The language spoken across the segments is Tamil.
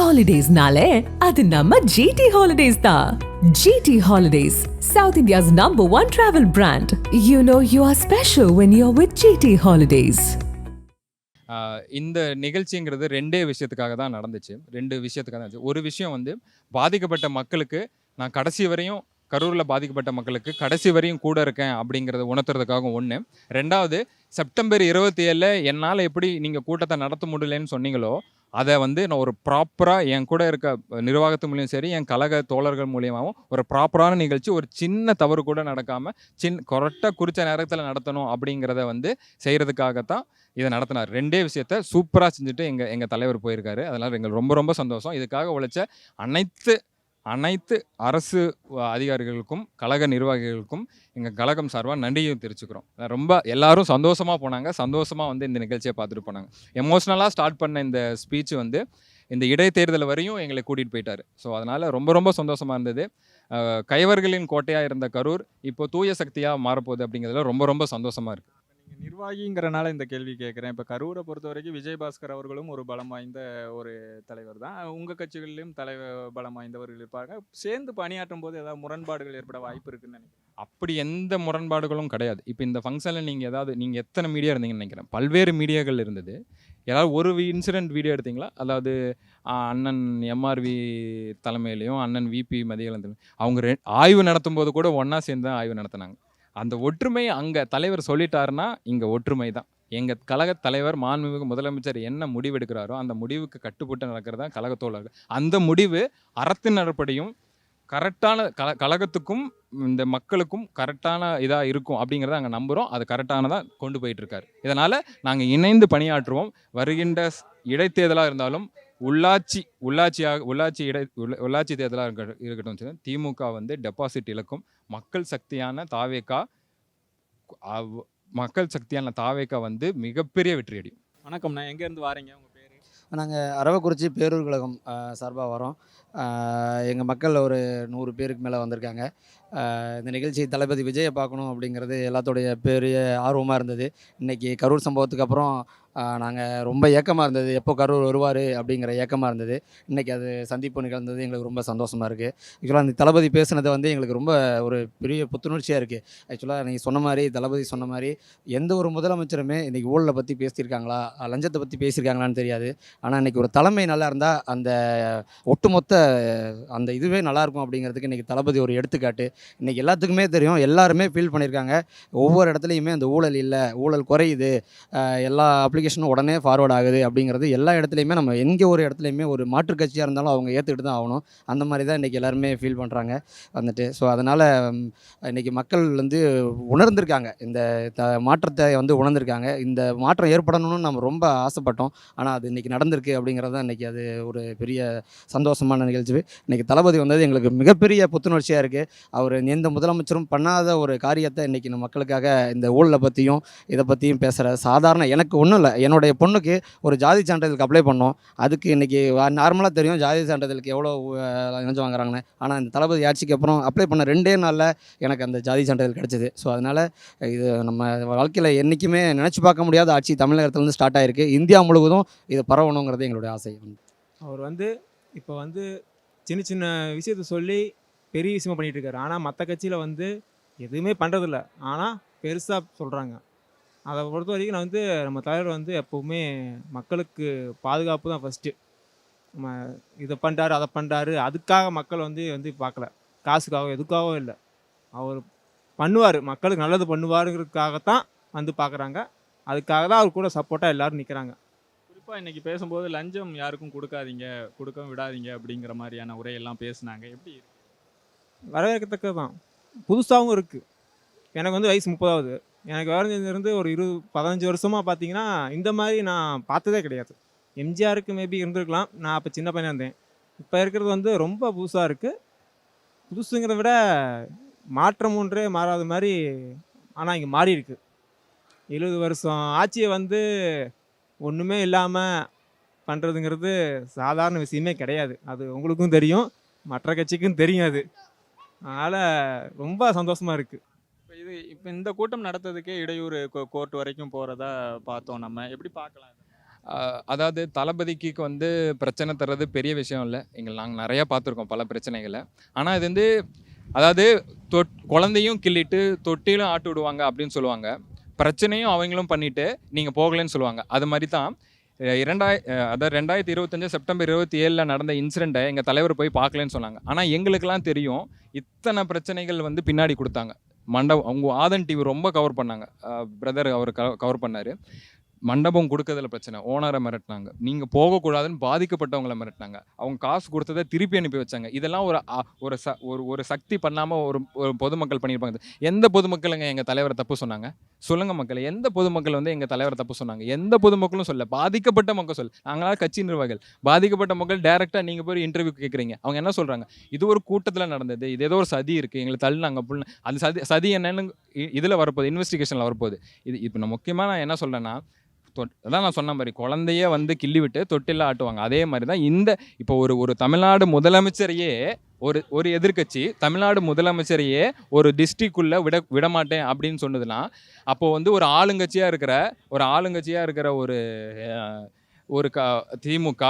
Holidays-nale, adu namma GT Holidays da. GT Holidays, South India's #1 travel brand. You know you are special when you're with GT Holidays. இந்த நிகழ்ச்சிங்கிறது 2 விஷயத்துக்காக தான் நடந்துச்சு. 2 விஷயத்துக்காக தான். ஒரு விஷயம் வந்து பாதிக்கப்பட்ட மக்களுக்கு நான் கடைசி வரையும் கரூர்ல பாதிக்கப்பட்ட மக்களுக்கு கடைசி வரையும் கூட இருக்கேன் அப்படிங்கிறத உணர்த்துறதுக்காக ஒண்ணு. 2வது செப்டம்பர் 27ல என்னால எப்படி நீங்க கூட்டத்த நடத்த முடியலன்னு சொன்னீங்களோ, அத வந்து நான் ஒரு ப்ராப்பரா என் கூட இருக்க நிர்வாகத்து மூலியம் சரி, என் கழக தோழர்கள் மூலியமாவும் ஒரு ப்ராப்பரான நிகழ்ச்சி ஒரு சின்ன தவறு கூட நடக்காம, கரெக்ட்டா குறிச்ச நேரத்தில நடத்தணும் அப்படிங்கிறத வந்து செய்றதுக்காக தான் இத நடத்தினார். 2டே விஷயத்த சூப்பரா செஞ்சுட்டு எங்க எங்க தலைவர் போயிருக்காரு. அதனால எங்களுக்கு ரொம்ப ரொம்ப சந்தோஷம். இதுக்காக உழைச்ச அனைத்து அனைத்து அரசு அதிகாரிகளுக்கும், கழக நிர்வாகிகளுக்கும் எங்க கழகம் சார்பா நன்றியும் தெரிவிச்சுக்கிறோம். ரொம்ப எல்லாரும் சந்தோஷமா போனாங்க. சந்தோஷமா வந்து இந்த நிகழ்ச்சிய பார்த்துட்டு போனாங்க. எமோஷனலா ஸ்டார்ட் பண்ண இந்த ஸ்பீச் வந்து இந்த இடைத்தேர்தல் வரையும் எங்களை கூட்டிட்டு போயிட்டாரு. ஸோ அதனால ரொம்ப ரொம்ப சந்தோஷமா இருந்தது. கயவர்களின் கோட்டையா இருந்த கரூர் இப்போ தூய சக்தியா மாறப்போகுது அப்படிங்கிறதுல ரொம்ப ரொம்ப சந்தோஷமா இருக்கு. நிர்வாகிங்கிறனால இந்த கேள்வி கேட்குறேன். இப்போ கரூரை பொறுத்தவரைக்கும் விஜயபாஸ்கர் அவர்களும் ஒரு பலம் வாய்ந்த ஒரு தலைவர் தான். உங்கள் கட்சிகளிலும் பலம் வாய்ந்தவர்கள் இருப்பாங்க. சேர்ந்து பணியாற்றும் போது ஏதாவது முரண்பாடுகள் ஏற்பட வாய்ப்பு இருக்குன்னு நினைக்கிறேன். அப்படி எந்த முரண்பாடுகளும் கிடையாது. இப்போ இந்த ஃபங்க்ஷனில் நீங்கள் எத்தனை மீடியா இருந்தீங்கன்னு நினைக்கிறேன். பல்வேறு மீடியாக்கள் இருந்தது. ஏதாவது ஒரு இன்சிடென்ட் வீடியோ எடுத்தீங்களா? அதாவது அண்ணன் எம்ஆர்வி தலைமையிலையும் அண்ணன் விபி மதியகலன் அவங்க ஆய்வு நடத்தும் போது கூட ஒன்றா சேர்ந்து தான் ஆய்வு நடத்தினாங்க. அந்த ஒற்றுமை அங்கே தலைவர் சொல்லிட்டாருன்னா இங்கே ஒற்றுமை தான். எங்கள் கழக தலைவர் மாண்புமிகு முதலமைச்சர் என்ன முடிவு எடுக்கிறாரோ அந்த முடிவுக்கு கட்டுப்பட்டு நடக்கிறது தான் கழகத்தோழர்கள். அந்த முடிவு அறத்தின் நடப்படியும் கரெக்டான கழகத்துக்கும் இந்த மக்களுக்கும் கரெக்டான இதாக இருக்கும் அப்படிங்கிறத நாங்கள் நம்புகிறோம். அது கரெக்டானதாக கொண்டு போயிட்டுருக்காரு. இதனால் நாங்கள் இணைந்து பணியாற்றுவோம். வருகின்ற இடைத்தேர்தலாக இருந்தாலும் உள்ளாட்சி தேர்தலாக இருக்கட்டும், திமுக வந்து டெபாசிட் இழக்கும். மக்கள் சக்தியான தாவேக்கா வந்து மிகப்பெரிய வெற்றி அடையும். வணக்கம்ண்ணா, எங்கேருந்து வாரீங்க? உங்கள் பேர்? நாங்கள் அரவக்குறிச்சி பேரூர் கழகம் சார்பாக வரோம். எங்கள் மக்கள் ஒரு 100 பேருக்கு மேலே வந்திருக்காங்க. இந்த நிகழ்ச்சி தளபதி விஜயை பார்க்கணும் அப்படிங்கிறது எல்லாத்தோடைய பெரிய ஆர்வமாக இருந்தது. இன்றைக்கி கரூர் சம்பவத்துக்கு அப்புறம் நாங்கள் ரொம்ப ஏக்கமாக இருந்தது, எப்போ கரூர் வருவார் அப்படிங்கிற ஏக்கமாக இருந்தது. இன்றைக்கி அது சந்திப்பு நிகழ்ந்தது எங்களுக்கு ரொம்ப சந்தோஷமாக இருக்குது. ஆக்சுவலாக அந்த தளபதி பேசுனது வந்து எங்களுக்கு ரொம்ப ஒரு பெரிய புத்துணர்ச்சியாக இருக்குது. ஆக்சுவலாக நீங்கள் சொன்ன மாதிரி, தளபதி சொன்ன மாதிரி, எந்த ஒரு முதலமைச்சருமே இன்றைக்கி ஊழலை பற்றி பேசியிருக்காங்களா, லஞ்சத்தை பற்றி பேசியிருக்காங்களான்னு தெரியாது. ஆனால் இன்றைக்கி ஒரு தலைமை நல்லா இருந்தால் அந்த ஒட்டுமொத்த அந்த இதுவே நல்லாயிருக்கும் அப்படிங்கிறதுக்கு இன்றைக்கி தளபதி ஒரு எடுத்துக்காட்டு. இன்றைக்கி எல்லாத்துக்குமே தெரியும், எல்லாருமே ஃபீல் பண்ணியிருக்காங்க. ஒவ்வொரு இடத்துலையுமே அந்த ஊழல் இல்லை, ஊழல் குறையுது, எல்லா அப்ளிகேஷனும் உடனே ஃபார்வர்ட் ஆகுது அப்படிங்கிறது எல்லா இடத்துலையுமே நம்ம எங்கே ஒரு இடத்துலையுமே ஒரு மாற்று கட்சியாக இருந்தாலும் அவங்க ஏற்றுக்கிட்டு தான் ஆகணும். அந்த மாதிரி தான் இன்றைக்கி எல்லாருமே ஃபீல் பண்ணுறாங்க வந்துட்டு. ஸோ அதனால் இன்றைக்கி மக்கள் வந்து உணர்ந்திருக்காங்க, இந்த மாற்றத்தை வந்து உணர்ந்திருக்காங்க. இந்த மாற்றம் ஏற்படணும்னு நம்ம ரொம்ப ஆசைப்பட்டோம். ஆனால் அது இன்றைக்கி நடந்திருக்கு அப்படிங்கிறது தான் இன்றைக்கி அது ஒரு பெரிய சந்தோஷமான நிகழ்ச்சி. இன்றைக்கி தளபதி வந்தது எங்களுக்கு மிகப்பெரிய புத்துணர்ச்சியாக இருக்குது. அவர் எந்த முதலமைச்சரும் பண்ணாத ஒரு காரியத்தை இன்றைக்கி நம்ம மக்களுக்காக இந்த ஊழலை பற்றியும் இதை பற்றியும் பேசுகிற சாதாரண, எனக்கு ஒன்றும் இல்லை, என்னுடைய பொண்ணுக்கு ஒரு ஜாதி சான்றிதழுக்கு அப்ளை பண்ணோம். அதுக்கு இன்றைக்கி நார்மலாக தெரியும் ஜாதி சான்றிதழுக்கு எவ்வளோ லஞ்சம் வாங்குறாங்கன்னு. ஆனால் இந்த தளபதி ஆட்சிக்கு அப்புறம் அப்ளை பண்ண 2 நாளில் எனக்கு அந்த ஜாதி சான்றிதழ் கிடச்சிது. ஸோ அதனால் இது நம்ம வாழ்க்கையில் என்றைக்குமே நினச்சி பார்க்க முடியாத ஆட்சி தமிழகத்துலேருந்து ஸ்டார்ட் ஆகிருக்கு. இந்தியா முழுவதும் இது பரவணுங்கிறது எங்களுடைய ஆசை. அவர் வந்து இப்போ வந்து சின்ன சின்ன விஷயத்தை சொல்லி பெரிய விஷயமா பண்ணிகிட்டு இருக்காரு. ஆனால் மற்ற கட்சியில் வந்து எதுவுமே பண்ணுறதில்ல, ஆனால் பெருசாக சொல்கிறாங்க. அதை பொறுத்த வரைக்கும் நான் வந்து நம்ம தலைவர் வந்து எப்போவுமே மக்களுக்கு பாதுகாப்பு தான் ஃபஸ்ட்டு. நம்ம இதை பண்ணுறாரு அதை பண்ணுறாரு அதுக்காக மக்கள் வந்து பார்க்கல, காசுக்காக எதுக்காகவும் இல்லை. அவர் பண்ணுவார், மக்களுக்கு நல்லது பண்ணுவாருங்கிறதுக்காகத்தான் வந்து பார்க்குறாங்க. அதுக்காக தான் அவர் கூட சப்போர்ட்டாக எல்லோரும் நிற்கிறாங்க. குறிப்பாக இன்றைக்கி பேசும்போது லஞ்சம் யாருக்கும் கொடுக்காதீங்க, கொடுக்கவும் விடாதீங்க அப்படிங்கிற மாதிரியான உரையெல்லாம் பேசுனாங்க. எப்படி வரவேற்கத்தக்கது தான், புதுசாகவும் இருக்குது. எனக்கு வந்து வயசு 30ஆகுது. எனக்கு வரைஞ்சிருந்து ஒரு 15 வருஷமாக பார்த்தீங்கன்னா இந்த மாதிரி நான் பார்த்ததே கிடையாது. எம்ஜிஆருக்கு மேபி இருந்திருக்கலாம், நான் அப்போ சின்ன பையனாக இருந்தேன். இப்போ இருக்கிறது வந்து ரொம்ப புதுசாக இருக்குது. புதுசுங்கிறத விட மாற்றம் ஒன்றே மாறாத மாதிரி, ஆனால் இங்கே மாறி இருக்கு. 70 வருஷம் ஆட்சியை வந்து ஒன்றுமே இல்லாமல் பண்ணுறதுங்கிறது சாதாரண விஷயமே கிடையாது. அது உங்களுக்கும் தெரியும், மற்ற கட்சிக்கும் தெரியும். அது அதனால் ரொம்ப சந்தோஷமாக இருக்குது. இப்போ இந்த கூட்டம் நடத்துறதுக்கே இடையூறு கோர்ட் வரைக்கும் போகிறதா பார்த்தோம். நம்ம எப்படி பார்க்கலாம்? அதாவது தளபதிக்கு வந்து பிரச்சனை தர்றது பெரிய விஷயம் இல்லை. நாங்கள் நிறையா பார்த்துருக்கோம் பல பிரச்சனைகளை. ஆனால் இது வந்து அதாவது குழந்தையும் கிள்ளிட்டு தொட்டிலும் ஆட்டு விடுவாங்க அப்படின்னு சொல்லுவாங்க. பிரச்சனையும் அவங்களும் பண்ணிட்டு நீங்கள் போகலைன்னு சொல்லுவாங்க. அது மாதிரி தான் அதாவது 2025 செப்டம்பர் 27 நடந்த இன்சிடெண்ட்டை எங்கள் தலைவர் போய் பார்க்கலன்னு சொன்னாங்க. ஆனால் எங்களுக்கெல்லாம் தெரியும் இத்தனை பிரச்சனைகள் வந்து பின்னாடி கொடுத்தாங்க. அவங்க ஆதன் டிவி ரொம்ப கவர் பண்ணாங்க. பிரதர் அவர் கவர் பண்ணார். மண்டபம் கொடுக்கறதுல பிரச்சனை, ஓனரை மிரட்டினாங்க, நீங்கள் போகக்கூடாதுன்னு பாதிக்கப்பட்டவங்களை மிரட்டினாங்க, அவங்க காசு கொடுத்ததை திருப்பி அனுப்பி வச்சாங்க. இதெல்லாம் ஒரு சக்தி பண்ணாமல் ஒரு பொதுமக்கள் பண்ணியிருப்பாங்க. எந்த பொதுமக்களுங்க எங்கள் தலைவரை தப்பு சொன்னாங்க? சொல்லுங்கள் மக்களை, எந்த பொதுமக்கள் வந்து எங்கள் தலைவரை தப்பு சொன்னாங்க? எந்த பொதுமக்களும் சொல்ல, பாதிக்கப்பட்ட மக்கள் சொல்ல. நாங்களாம் கட்சி நிர்வாகிகள், பாதிக்கப்பட்ட மக்கள் டேரெக்டாக நீங்கள் போய் இன்டர்வியூ கேட்குறீங்க. அவங்க என்ன சொல்கிறாங்க? இது ஒரு கூட்டத்தில் நடந்தது, இது ஏதோ ஒரு சதி இருக்குது, எங்களை தள்ளினாங்க புள்ள. அந்த சதி என்னன்னு இதில் வரப்போகுது, இன்வெஸ்டிகேஷனில் வரப்போகுது. இப்போ நான் முக்கியமாக நான் என்ன சொல்கிறேன்னா, அதான் நான் சொன்ன மாதிரி குழந்தைய வந்து கிள்ளி விட்டு தொட்டில ஆட்டுவாங்க. அதே மாதிரி தான் இப்போ ஒரு தமிழ்நாடு முதலமைச்சரையே ஒரு எதிர்க்கட்சி தமிழ்நாடு முதலமைச்சரையே ஒரு டிஸ்ட்ரிக்ட்குள்ளே விடமாட்டேன் அப்படின்னு சொன்னதுன்னா, அப்போது வந்து ஒரு ஆளுங்கட்சியாக இருக்கிற ஒரு திமுக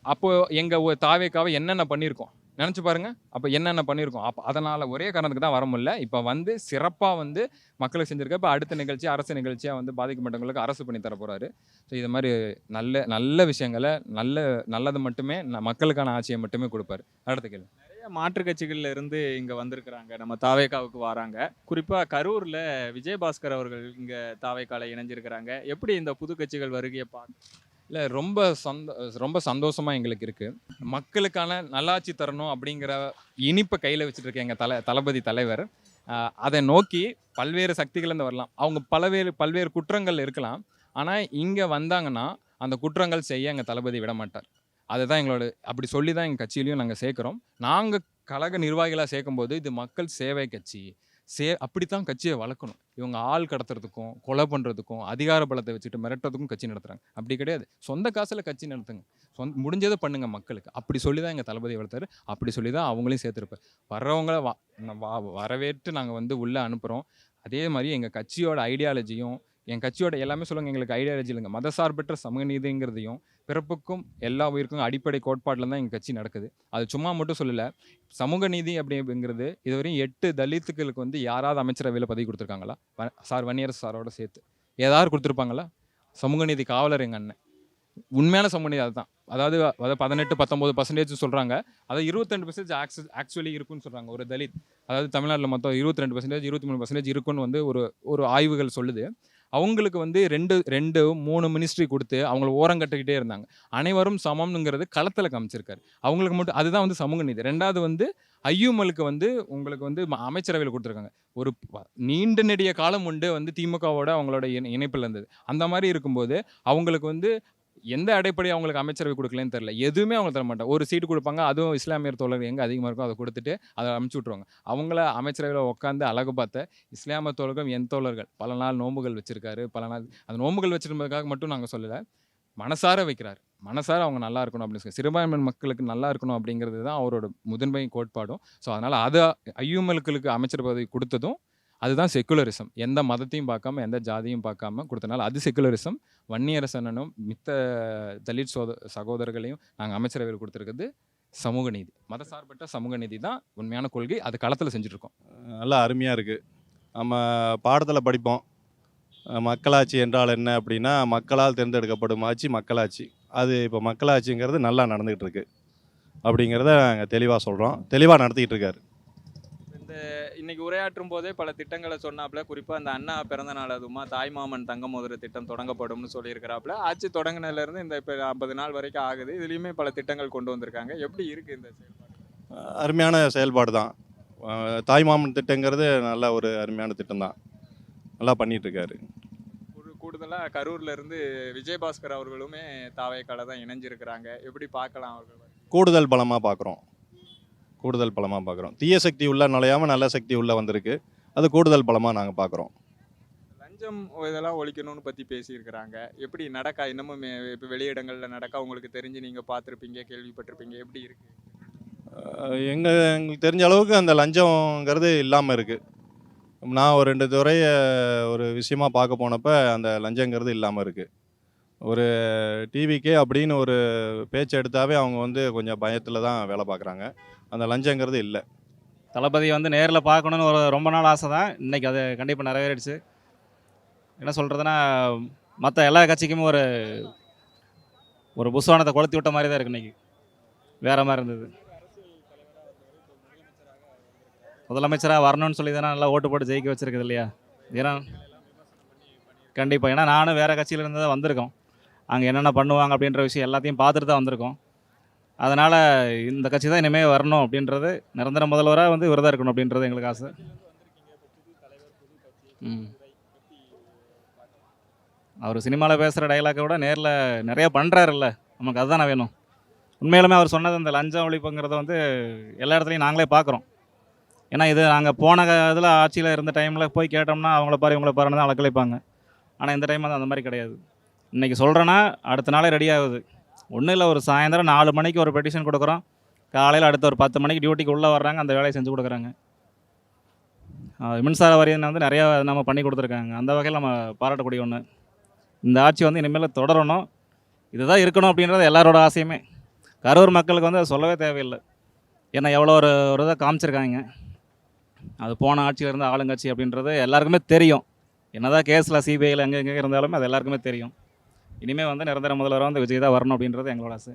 அப்போது எங்கள் தாவேக்காவை என்னென்ன பண்ணியிருக்கோம் நினச்சி பாருங்கள். அப்போ என்னென்ன பண்ணியிருக்கோம். அதனால் ஒரே காரணத்துக்கு தான் வர முடியல. இப்போ வந்து சிறப்பாக வந்து மக்களுக்கு செஞ்சுருக்க. இப்போ அடுத்த நிகழ்ச்சி அரசு நிகழ்ச்சியாக வந்து பாதிக்கப்பட்டவங்களுக்கு அரசு பண்ணி தர போகிறாரு. ஸோ இது மாதிரி நல்ல விஷயங்களை நல்லது மட்டுமே மக்களுக்கான ஆட்சியை மட்டுமே கொடுப்பாரு. அடுத்த கேள்வி. நிறைய மாற்றுக் கட்சிகள்ல இருந்து இங்க வந்திருக்கிறாங்க, நம்ம தாவேக்காவுக்கு வராங்க. குறிப்பா கரூர்ல விஜயபாஸ்கர் அவர்கள் இங்க தாவேக்கால இணைஞ்சிருக்கிறாங்க. எப்படி இந்த புது கட்சிகள் வருகையை பார்க்க? இல்லை, ரொம்ப சந்தோஷமாக எங்களுக்கு இருக்குது. மக்களுக்கான நல்லாட்சி தரணும் அப்படிங்கிற இனிப்பை கையில் வச்சுட்டு இருக்க எங்கள் தளபதி தலைவர் அதை நோக்கி பல்வேறு சக்திகள்லேருந்து வரலாம். அவங்க பல்வேறு குற்றங்கள் இருக்கலாம். ஆனால் இங்கே வந்தாங்கன்னா அந்த குற்றங்கள் செய்ய எங்கள் தளபதி விட மாட்டார். அதுதான் அப்படி சொல்லி தான் எங்கள் கட்சியிலையும் நாங்கள் சேர்க்குறோம். நாங்கள் கழக நிர்வாகிகளாக சேர்க்கும்போது இது மக்கள் சேவை கட்சி, அப்படித்தான் கட்சியை வளர்க்கணும். இவங்க ஆள் கடத்துறதுக்கும் கொலை பண்ணுறதுக்கும் அதிகார பலத்தை வச்சுட்டு மிரட்டுறதுக்கும் கட்சி நடத்துகிறாங்க. அப்படி கிடையாது. சொந்த காசில் கட்சி நடத்துங்க, முடிஞ்சதை பண்ணுங்க மக்களுக்கு. அப்படி சொல்லி தான் எங்கள் தளபதி வளர்த்தாரு. அப்படி சொல்லி தான் அவங்களையும் சேர்த்துருப்பார். வர்றவங்கள வரவேற்று நாங்கள் வந்து உள்ளே அனுப்புகிறோம். அதே மாதிரி எங்கள் கட்சியோட ஐடியாலஜியும் என் கட்சியோட எல்லாமே சொல்லுங்க. எங்களுக்கு ஐடியாலஜி இல்லைங்க, மதசார்பற்ற சமூக நீதிங்கிறதையும் பிறப்புக்கும் எல்லா உயிருக்கும் அடிப்படை கோட்பாட்டில் தான் எங்கள் கட்சி நடக்குது. அது சும்மா மட்டும் சொல்லலை. சமூக நீதி அப்படிங்கிறது இதுவரையும் 8 தலித்துக்களுக்கு வந்து யாராவது அமைச்சரவையில் பதவி கொடுத்துருக்காங்களா? சார் வன்னியரசு சாரோட சேர்த்து ஏதாவது கொடுத்துருப்பாங்களா? சமூக நீதி காவலர் எங்கள் அண்ணன். உண்மையான சமூக நீதி அதுதான். அதாவது 18-19% சொல்கிறாங்க. அதாவது 22% ஆக்சுவலி இருக்குன்னு சொல்கிறாங்க. ஒரு தலித், அதாவது தமிழ்நாட்டில் மொத்தம் 22% 23% இருக்குன்னு வந்து ஒரு ஆய்வுகள் சொல்லுது. அவங்களுக்கு வந்து 2-3 மினிஸ்ட்ரி கொடுத்து அவங்கள ஓரங்கட்டிக்கிட்டே இருந்தாங்க. அனைவரும் சமம்ங்கிறது களத்தில் காமிச்சிருக்காரு. அவங்களுக்கு மட்டும் அதுதான் வந்து சமூக நீதி. 2வது வந்து ஐயூமலுக்கு வந்து உங்களுக்கு வந்து அமைச்சரவையில் கொடுத்துருக்காங்க. ஒரு நீண்ட நெடிய காலம் உண்டு வந்து திமுகவோட அவங்களோட இணைப்பில் இருந்தது. அந்த மாதிரி இருக்கும்போது அவங்களுக்கு வந்து எந்த அடிப்படை அவங்களுக்கு அமைச்சரவை கொடுக்கலன்னு தெரியல. எதுவுமே அவங்க தர மாட்டாங்க. ஒரு சீட்டு கொடுப்பாங்க, அதுவும் இஸ்லாமியர் தோழர்கள் எங்கே அதிகமாக இருக்கும் அதை கொடுத்துட்டு அதை அனுப்பிச்சி விட்ருவாங்க. அவங்கள அமைச்சரவையில் உட்காந்து அழகு பார்த்த இஸ்லாமிய தோழர்கள் என் தோழர்கள் பல நாள் நோம்புகள் வச்சுருக்காரு. பல நாள் அந்த நோம்புகள் வச்சுருந்ததுக்காக மட்டும் நாங்கள் சொல்லலை, மனசார வைக்கிறார். மனசார அவங்க நல்லா இருக்கணும் அப்படின்னு சொல்லி, சிறுபான்மையின மக்களுக்கு நல்லா இருக்கணும் அப்படிங்கிறது தான் அவரோட முதன்மை கோட்பாடும். ஸோ அதனால் அதை ஐயூமலுக்களுக்கு அமைச்சர் பதவி கொடுத்ததும் அதுதான் செக்குலரிசம். எந்த மதத்தையும் பார்க்காம எந்த ஜாதியும் பார்க்காம கொடுத்தனால அது செக்குலரிசம். வன்னியரசனும் மித்த தலித் சகோதரர்களையும் நாங்கள் அமைச்சரவையில் கொடுத்துருக்கிறது சமூக நீதி, மதசார்பற்ற சமூக நீதி தான் உண்மையான கொள்கை. அது களத்தில் செஞ்சுட்ருக்கோம். நல்லா அருமையாக இருக்குது. நம்ம பாடத்தில் படிப்போம், மக்களாட்சி என்றால் என்ன அப்படின்னா, மக்களால் தேர்ந்தெடுக்கப்படும் ஆட்சி மக்களாட்சி. அது இப்போ மக்களாட்சிங்கிறது நல்லா நடந்துகிட்டு இருக்கு அப்படிங்கிறத நாங்கள் தெளிவாக சொல்கிறோம். தெளிவாக நடத்திக்கிட்டு இருக்காரு. இன்னைக்கு உரையாற்றும் போதே பல திட்டங்களை சொன்னாப்புல. குறிப்பாக அந்த அண்ணா பிறந்த நாள் அதுமா தாய்மாமன் தங்க மோதிர திட்டம் தொடங்கப்படும்னு சொல்லியிருக்கிறாப்புல. ஆட்சி தொடங்கினதுலேருந்து இந்த இப்போ 50 நாள் வரைக்கும் ஆகுது. இதுலேயுமே பல திட்டங்கள் கொண்டு வந்திருக்காங்க. எப்படி இருக்குது இந்த செயல்பாடு? அருமையான செயல்பாடு தான். தாய்மாமன் திட்டங்கிறது நல்ல ஒரு அருமையான திட்டம் தான். நல்லா பண்ணிகிட்ருக்காரு. கூடுதலாக கரூர்ல இருந்து விஜயபாஸ்கர் அவர்களுமே தாவேக்கால தான் இணைஞ்சிருக்கிறாங்க. எப்படி பார்க்கலாம் அவர்கள்? கூடுதல் பலமாக பார்க்குறோம். தீய சக்தி உள்ள நுழையாமல் நல்ல சக்தி உள்ளே வந்திருக்கு. அது கூடுதல் பலமாக நாங்கள் பார்க்குறோம். லஞ்சம் இதெல்லாம் ஒழிக்கணும்னு பற்றி பேசியிருக்கிறாங்க. எப்படி நடக்கா? இன்னமும் இப்போ வெளியிடங்களில் நடக்கா? உங்களுக்கு தெரிஞ்சு நீங்கள் பார்த்துருப்பீங்க, கேள்விப்பட்டிருப்பீங்க. எப்படி இருக்குது? எங்களுக்கு தெரிஞ்ச அளவுக்கு அந்த லஞ்சங்கிறது இல்லாமல் இருக்குது. நான் ஒரு 2 துறையை ஒரு விஷயமாக பார்க்க போனப்போ அந்த லஞ்சங்கிறது இல்லாமல் இருக்குது. ஒரு டிவிக்கே அப்படின்னு ஒரு பேச்சு எடுத்தாவே அவங்க வந்து கொஞ்சம் பயத்தில் தான் வேலை பார்க்குறாங்க. அந்த லஞ்சங்கிறது இல்லை. தளபதி வந்து நேரில் பார்க்கணுன்னு ஒரு ரொம்ப நாள் ஆசை தான். இன்றைக்கி அது கண்டிப்பாக நிறைவேறிடுச்சு. என்ன சொல்கிறதுனா, மற்ற எல்லா கட்சிக்குமே ஒரு ஒரு புஸ்வானத்தை கொளுத்தி விட்ட மாதிரி தான் இருக்குது இன்றைக்கி. வேறு மாதிரி இருந்தது. முதலமைச்சராக வரணும்னு சொல்லி தானே நல்லா ஓட்டு போட்டு ஜெயிக்க வச்சுருக்குது இல்லையா? ஏன்னா கண்டிப்பாக, ஏன்னா நானும் வேறு கட்சியிலேருந்து தான் வந்திருக்கோம். அங்கே என்னென்ன பண்ணுவாங்க அப்படின்ற விஷயம் எல்லாத்தையும் பார்த்துட்டு தான் வந்திருக்கோம். அதனால் இந்த கட்சி தான் இனிமேல் வரணும் அப்படின்றது, நிரந்தர முதல்வராக வந்து இவர் தான் இருக்கணும் அப்படின்றது எங்களுக்கு ஆசை. அவர் சினிமாவில் பேசுகிற டைலாக்கை விட நேரில் நிறையா பண்ணுறாருல்ல, நமக்கு அதுதானே வேணும். உண்மையிலுமே அவர் சொன்னது அந்த லஞ்சம் ஒழிப்புங்கிறத வந்து எல்லா இடத்துலையும் நாங்களே பார்க்குறோம். ஏன்னா இது நாங்கள் போன இதில் ஆட்சியில் இருந்த டைமில் போய் கேட்டோம்னா அவங்கள பாரு இவங்கள பாருன்னு தான் அலக்கழிப்பாங்க. ஆனால் இந்த டைம் வந்து அந்த மாதிரி கிடையாது. இன்றைக்கி சொல்கிறேன்னா அடுத்த நாளே ரெடி ஆகுது. ஒன்றும் இல்லை, ஒரு சாயந்தரம் 4 மணிக்கு ஒரு பெட்டிஷன் கொடுக்குறோம், காலையில் அடுத்த ஒரு 10 மணிக்கு டியூட்டிக்கு உள்ளே வர்றாங்க, அந்த வேலையை செஞ்சு கொடுக்குறாங்க. மின்சார வாரியம் வந்து நிறையா நம்ம பண்ணி கொடுத்துருக்காங்க. அந்த வகையில் நம்ம பாராட்டக்கூடிய ஒன்று. இந்த ஆட்சி வந்து இனிமேல் தொடரணும், இதுதான் இருக்கணும் அப்படின்றது எல்லாரோட ஆசையுமே. கரூர் மக்களுக்கு வந்து அது சொல்லவே தேவையில்லை. ஏன்னா எவ்வளோ ஒரு இதை காமிச்சிருக்காங்க. அது போன ஆட்சியில் இருந்த ஆளுங்கட்சி அப்படின்றது எல்லாருக்குமே தெரியும். என்னதான் கேஸில் சிபிஐயில் எங்கே இருந்தாலுமே அது எல்லாருக்குமே தெரியும். இனிமேல் வந்து நிரந்தர முதல்வராக வந்து விஜய் தான் வரணும் அப்படின்றது எங்களோட ஆசை.